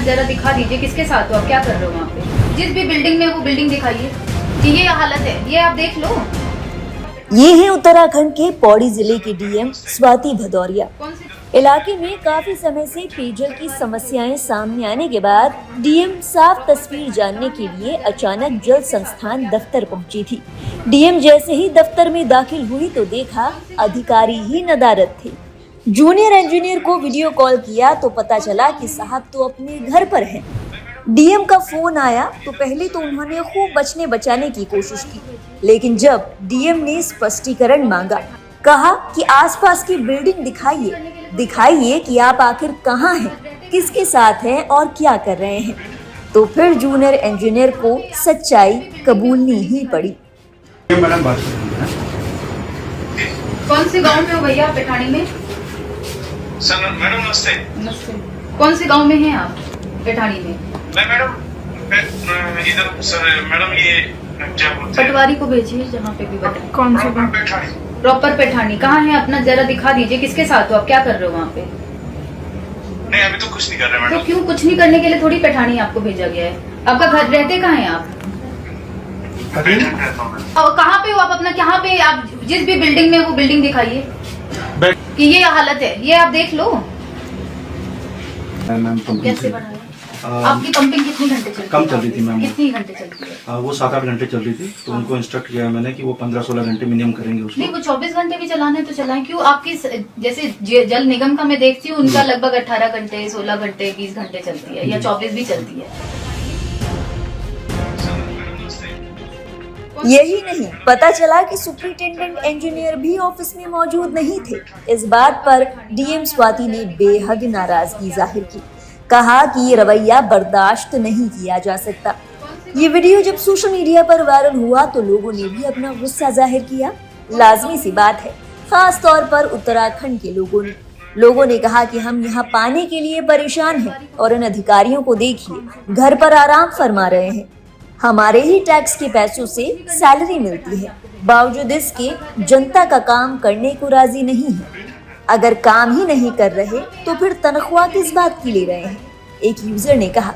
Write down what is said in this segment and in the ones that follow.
जरा दिखा दीजिए किसके साथ हो आप, क्या कर रहे हो वहाँ पे? जिस भी बिल्डिंग में वो बिल्डिंग दिखाइए कि ये हालत है, ये आप देख लो। ये है उत्तराखंड के पौड़ी जिले की डीएम स्वाति भदौरिया। कौन से इलाके में काफी समय से पेयजल की समस्याएं सामने आने के बाद डीएम साफ तस्वीर जानने के लिए अचानक जल संस्थान दफ्तर पहुंची थी। डीएम जैसे ही दफ्तर में दाखिल हुई तो देखा अधिकारी ही नदारद थे। जूनियर इंजीनियर को वीडियो कॉल किया तो पता चला कि साहब तो अपने घर पर हैं। डीएम का फोन आया तो पहले तो उन्होंने खूब बचने बचाने की कोशिश की, लेकिन जब डीएम ने स्पष्टीकरण मांगा, कहा कि आसपास की बिल्डिंग दिखाइए कि आप आखिर कहाँ हैं, किसके साथ हैं और क्या कर रहे हैं, तो फिर जूनियर इंजीनियर को सच्चाई कबूलनी ही पड़ी। मैडम बात कर रही हैं। कौन से गांव में हो भैया आप? पेठानी में? सर मैडम नमस्ते। नमस्ते। कौन से गांव में हैं आप? पेठानी में? मैं मैडम इधर सर मैडम ये क्या बोलते हैं, पटवारी को भेजिए जहाँ पे भी बताए। कौन सा गाँव? पेठानी। प्रॉपर पेठानी कहाँ है? अपना जरा दिखा दीजिए किसके साथ हो आप, क्या कर रहे हो वहाँ पे? नहीं अभी तो कुछ नहीं कर रहे तो मैडम। क्यों कुछ नहीं करने के लिए थोड़ी पेठानी आपको भेजा गया है? आपका घर रहते कहाँ है आप? पेठानी रहता हूं मैं। और कहाँ पे हो आप? अपना कहाँ पे आप जिस भी बिल्डिंग में वो बिल्डिंग दिखाइए कि ये हालत है, ये आप देख लो। मैम पंपिंग कैसे से बना है? आपकी पंपिंग कितनी घंटे चलती है? कम चल रही थी मैम। कितनी घंटे चलती है? वो 7-8 घंटे चल रही थी, तो उनको इंस्ट्रक्ट किया मैंने कि वो 15-16 घंटे मिनिमम करेंगे उसको। नहीं, वो 24 घंटे भी चलाने तो चलाएं। क्यों आपकी जैसे जल निगम का मैं देखती हूँ, उनका लगभग 18 घंटे, 16 घंटे, 20 घंटे चलती है या 24 भी चलती है। यही नहीं, पता चला कि सुपरिटेंडेंट इंजीनियर भी ऑफिस में मौजूद नहीं थे। इस बात पर डीएम स्वाति ने बेहद नाराजगी जाहिर की, कहा कि ये रवैया बर्दाश्त नहीं किया जा सकता। ये वीडियो जब सोशल मीडिया पर वायरल हुआ तो लोगों ने भी अपना गुस्सा जाहिर किया। लाजमी सी बात है, खास तौर पर उत्तराखंड के लोगों ने कहा कि हम यहाँ पाने के लिए परेशान हैं और इन अधिकारियों को देखिए, घर पर आराम फरमा रहे हैं। हमारे ही टैक्स के पैसों से सैलरी मिलती है, बावजूद इसके जनता का काम करने को राजी नहीं है। अगर काम ही नहीं कर रहे तो फिर तनख्वाह किस बात की ले रहे हैं? एक यूजर ने कहा,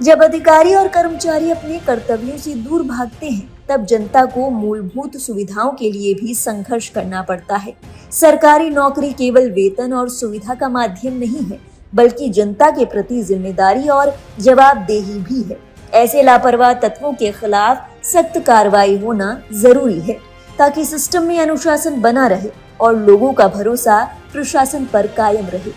जब अधिकारी और कर्मचारी अपने कर्तव्यों से दूर भागते हैं तब जनता को मूलभूत सुविधाओं के लिए भी संघर्ष करना पड़ता है। सरकारी नौकरी केवल वेतन और सुविधा का माध्यम नहीं है, बल्कि जनता के प्रति जिम्मेदारी और जवाबदेही भी है। ऐसे लापरवाह तत्वों के खिलाफ सख्त कार्रवाई होना जरूरी है, ताकि सिस्टम में अनुशासन बना रहे और लोगों का भरोसा प्रशासन पर कायम रहे।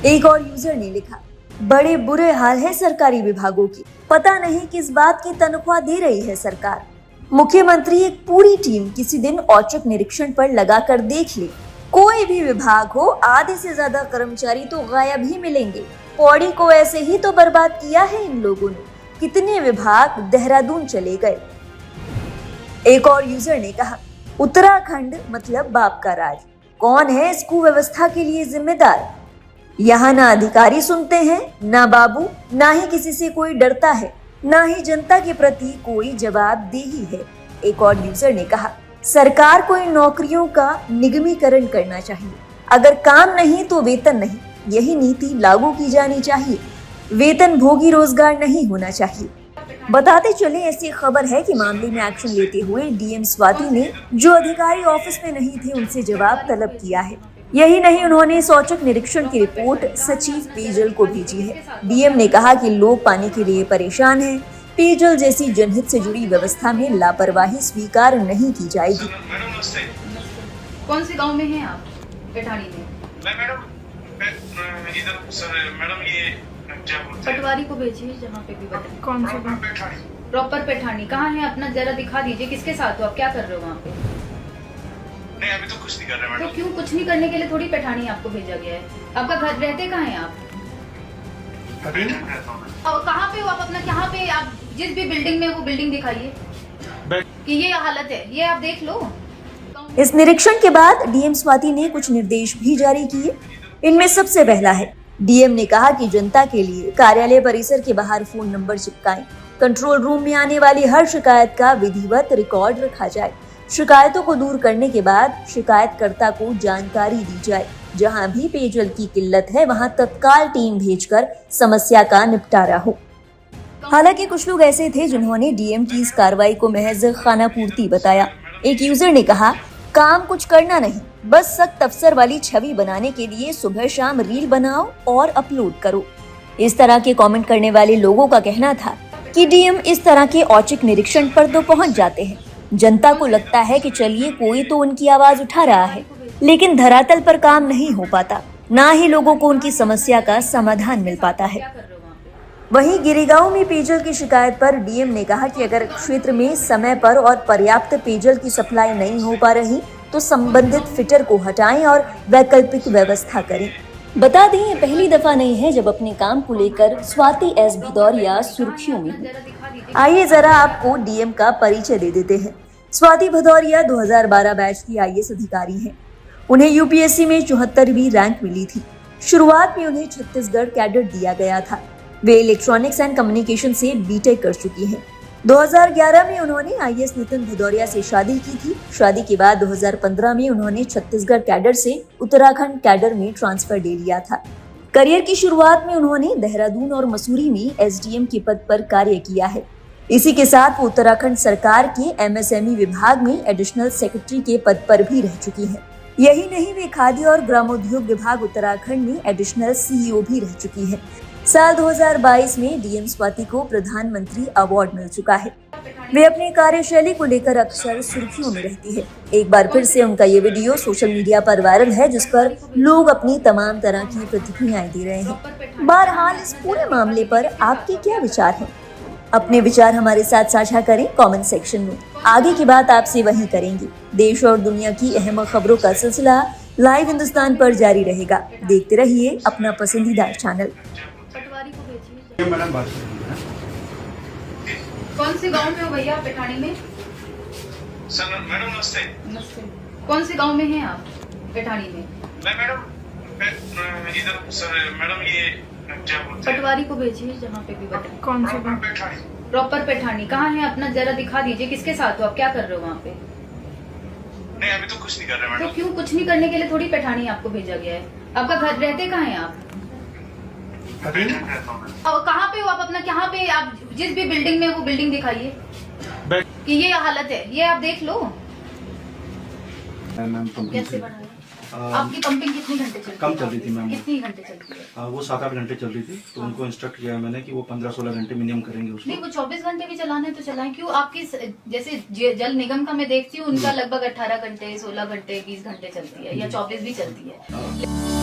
एक और यूजर ने लिखा, बड़े बुरे हाल है सरकारी विभागों की, पता नहीं किस बात की तनख्वाह दे रही है सरकार। मुख्यमंत्री एक पूरी टीम किसी दिन औचक निरीक्षण पर लगाकर देख ले, कोई भी विभाग हो, आधे से ज्यादा कर्मचारी तो गायब ही मिलेंगे। पौड़ी को ऐसे ही तो बर्बाद किया है इन लोगों ने, कितने विभाग देहरादून चले गए। एक और यूजर ने कहा, उत्तराखंड मतलब बाप का राज, कौन है इस कुव्यवस्था के लिए जिम्मेदार? यहाँ ना अधिकारी सुनते हैं, ना बाबू, ना ही किसी से कोई डरता है, ना ही जनता के प्रति कोई जवाबदेही है। एक और यूजर ने कहा, सरकार को इन नौकरियों का निगमीकरण करना चाहिए, अगर काम नहीं तो वेतन नहीं, यही नीति लागू की जानी चाहिए। वेतन भोगी रोजगार नहीं होना चाहिए। बताते चले, ऐसी खबर है कि मामले में एक्शन लेते हुए डीएम स्वाति ने जो अधिकारी ऑफिस में नहीं थे उनसे जवाब तलब किया है। यही नहीं, उन्होंने औचक निरीक्षण की रिपोर्ट सचिव पेयजल को भेजी है। डीएम ने कहा कि लोग पानी के लिए परेशान हैं, पेयजल जैसी जनहित से जुड़ी व्यवस्था में लापरवाही स्वीकार नहीं की जाएगी। मैडम नमस्ते। कौन से गांव में हैं आप? पेठानी में? मैं मैडम इधर सर मैडम ये क्या बोलते हैं, पटवारी को भेजिए जहाँ पे भी बताए। कौन सा गाँव? पेठानी। प्रॉपर पेठानी कहाँ है? अपना जरा दिखा दीजिए किसके साथ हो आप, क्या कर रहे हो वहाँ पे? नहीं अभी तो कुछ नहीं कर रहे तो मैडम। क्यों कुछ नहीं करने के लिए थोड़ी पेठानी आपको भेजा गया है? आपका घर रहते कहाँ है आप? पेठानी रहता हूं मैं। और कहाँ पे हो आप? अपना कहाँ पे आप जिस भी बिल्डिंग में वो बिल्डिंग दिखाइए कि ये हालत है, ये आप देख लो। इस निरीक्षण के बाद डीएम स्वाति ने कुछ निर्देश भी जारी किए। इनमें सबसे पहला है, डीएम ने कहा कि जनता के लिए कार्यालय परिसर के बाहर फोन नंबर चिपकाएं, कंट्रोल रूम में आने वाली हर शिकायत का विधिवत रिकॉर्ड रखा जाए, शिकायतों को दूर करने के बाद शिकायतकर्ता को जानकारी दी जाए। जहां भी पेयजल की किल्लत है वहां तत्काल टीम भेजकर समस्या का निपटारा हो। हालांकि कुछ लोग ऐसे थे जिन्होंने डीएम की इस कार्रवाई को महज खानापूर्ति बताया। एक यूजर ने कहा, काम कुछ करना नहीं, बस सख्त अफसर वाली छवि बनाने के लिए सुबह शाम रील बनाओ और अपलोड करो। इस तरह के कमेंट करने वाले लोगों का कहना था कि डीएम इस तरह के औचक निरीक्षण पर तो पहुंच जाते हैं, जनता को लगता है कि चलिए कोई तो उनकी आवाज उठा रहा है, लेकिन धरातल पर काम नहीं हो पाता, ना ही लोगों को उनकी समस्या का समाधान मिल पाता है। वहीं गिरिगांव में पेयजल की शिकायत पर डीएम ने कहा कि अगर क्षेत्र में समय पर और पर्याप्त पेयजल की सप्लाई नहीं हो पा रही तो संबंधित फिटर को हटाएं और वैकल्पिक व्यवस्था करें। बता दें, ये पहली दफा नहीं है जब अपने काम को लेकर स्वाति एस भदौरिया सुर्खियों में है। आइए जरा आपको डीएम का परिचय दे देते हैं। स्वाति भदौरिया 2012 बैच की आईएएस अधिकारी हैं। उन्हें यूपीएससी में 74वीं रैंक मिली थी। शुरुआत में उन्हें छत्तीसगढ़ कैडर दिया गया था। वे इलेक्ट्रॉनिक्स एंड कम्युनिकेशन से बीटेक कर चुकी हैं। 2011 में उन्होंने आईएएस नितिन भदौरिया से शादी की थी। शादी के बाद 2015 में उन्होंने छत्तीसगढ़ कैडर से उत्तराखंड कैडर में ट्रांसफर ले लिया था। करियर की शुरुआत में उन्होंने देहरादून और मसूरी में एसडीएम के पद पर कार्य किया है। इसी के साथ वो उत्तराखंड सरकार के एमएसएमई विभाग में एडिशनल सेक्रेटरी के पद पर भी रह चुकी है। यही नहीं, वे खाद्य और ग्रामोद्योग विभाग उत्तराखंड में एडिशनल सीईओ भी रह चुकी है। साल 2022 में डीएम स्वाति को प्रधानमंत्री अवार्ड मिल चुका है। वे अपनी कार्यशैली को लेकर अक्सर सुर्खियों में रहती है। एक बार फिर से उनका ये वीडियो सोशल मीडिया पर वायरल है, जिस पर लोग अपनी तमाम तरह की प्रतिक्रियाएं दे रहे हैं। बहरहाल इस पूरे मामले पर आपके क्या विचार हैं? अपने विचार हमारे साथ साझा करें कमेंट सेक्शन में। आगे की बात आपसे वहीं करेंगे। देश और दुनिया की अहम खबरों का सिलसिला लाइव हिंदुस्तान पर जारी रहेगा। देखते रहिए अपना पसंदीदा चैनल। पटवारी को भेजिए। मैडम बात कर रही हैं। कौन से गांव में हो भैया? पेठानी में। सर मैडम नमस्ते। नमस्ते। कौन से गांव में हैं आप? पेठानी में। मैं मैडम इधर सर मैडम ये क्या बोलते हैं, पटवारी को भेजिए जहाँ पे भी बताएं। कौन सा गाँव? पेठानी। प्रॉपर पेठानी कहाँ है? अपना जरा दिखा दीजिए। किसके साथ हो आप? क्या कर रहे हो वहाँ पे? नहीं अभी तो कुछ नहीं कर रहे तो मैडम। क्यों कुछ नहीं करने के लिए थोड़ी पेठानी आपको भेजा गया है? आपका घर रहते कहाँ है आप? पेठानी रहता हूं मैं। और कहाँ पे हो आप? अपना कहाँ पे आप जिस भी बिल्डिंग में वो बिल्डिंग दिखाइए कि ये हालत है, ये आप देख लो। मैम पंपिंग कैसे से बना है? आपकी पंपिंग कितनी घंटे चलती है? कम चल रही थी मैम। कितनी घंटे चलती है? वो 7-8 घंटे चल रही थी, तो उनको इंस्ट्रक्ट किया मैंने कि वो 15-16 घंटे मिनिमम करेंगे उसको। नहीं, वो 24 घंटे भी चलाने तो चलाएं। क्यों आपकी जैसे जल निगम का मैं देखती हूँ, उनका लगभग 18 घंटे, 16 घंटे, 20 घंटे चलती है या 24 भी चलती है।